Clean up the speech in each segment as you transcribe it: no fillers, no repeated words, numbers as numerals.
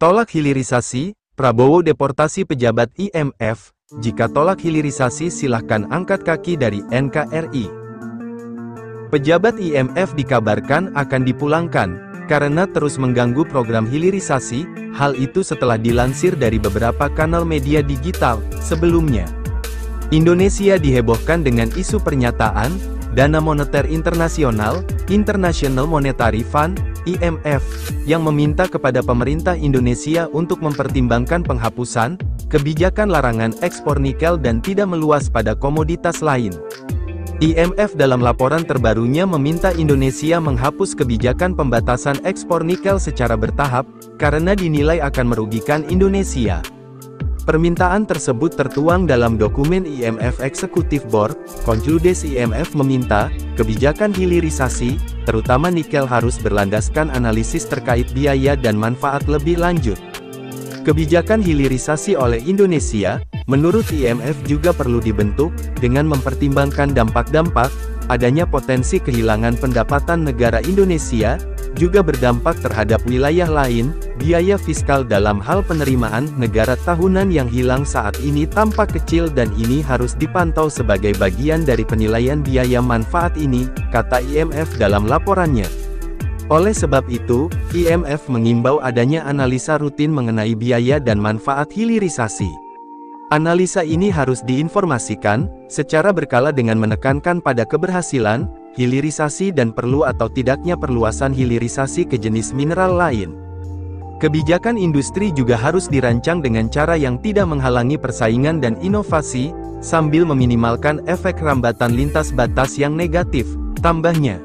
Tolak hilirisasi, Prabowo deportasi pejabat IMF, jika tolak hilirisasi silahkan angkat kaki dari NKRI. Pejabat IMF dikabarkan akan dipulangkan, karena terus mengganggu program hilirisasi, hal itu setelah dilansir dari beberapa kanal media digital, sebelumnya. Indonesia dihebohkan dengan isu pernyataan, Dana Moneter Internasional, International Monetary Fund, IMF, yang meminta kepada pemerintah Indonesia untuk mempertimbangkan penghapusan, kebijakan larangan ekspor nikel dan tidak meluas pada komoditas lain. IMF dalam laporan terbarunya meminta Indonesia menghapus kebijakan pembatasan ekspor nikel secara bertahap, karena dinilai akan merugikan Indonesia. Permintaan tersebut tertuang dalam dokumen IMF Executive Board. Konkludes IMF meminta, kebijakan hilirisasi, terutama nikel harus berlandaskan analisis terkait biaya dan manfaat lebih lanjut. Kebijakan hilirisasi oleh Indonesia, menurut IMF juga perlu dibentuk, dengan mempertimbangkan dampak-dampak, adanya potensi kehilangan pendapatan negara Indonesia, juga berdampak terhadap wilayah lain, biaya fiskal dalam hal penerimaan negara tahunan yang hilang saat ini tampak kecil dan ini harus dipantau sebagai bagian dari penilaian biaya manfaat ini, kata IMF dalam laporannya. Oleh sebab itu, IMF mengimbau adanya analisa rutin mengenai biaya dan manfaat hilirisasi. Analisa ini harus diinformasikan, secara berkala dengan menekankan pada keberhasilan, hilirisasi dan perlu atau tidaknya perluasan hilirisasi ke jenis mineral lain. Kebijakan industri juga harus dirancang dengan cara yang tidak menghalangi persaingan dan inovasi, sambil meminimalkan efek rambatan lintas batas yang negatif, tambahnya.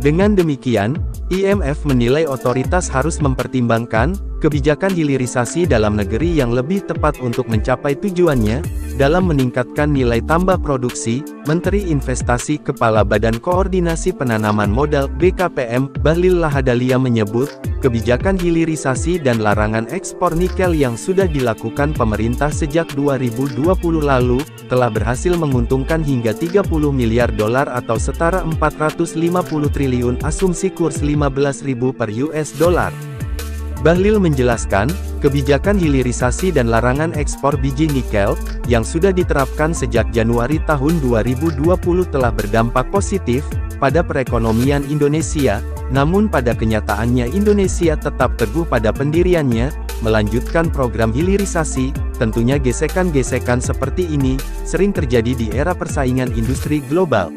Dengan demikian, IMF menilai otoritas harus mempertimbangkan kebijakan hilirisasi dalam negeri yang lebih tepat untuk mencapai tujuannya, dalam meningkatkan nilai tambah produksi. Menteri Investasi Kepala Badan Koordinasi Penanaman Modal BKPM, Bahlil Lahadalia menyebut, kebijakan hilirisasi dan larangan ekspor nikel yang sudah dilakukan pemerintah sejak 2020 lalu, telah berhasil menguntungkan hingga 30 miliar dolar atau setara 450 triliun asumsi kurs 15.000 per US dollar. Bahlil menjelaskan, kebijakan hilirisasi dan larangan ekspor biji nikel, yang sudah diterapkan sejak Januari tahun 2020 telah berdampak positif, pada perekonomian Indonesia, namun pada kenyataannya Indonesia tetap teguh pada pendiriannya, melanjutkan program hilirisasi. Tentunya gesekan-gesekan seperti ini, sering terjadi di era persaingan industri global.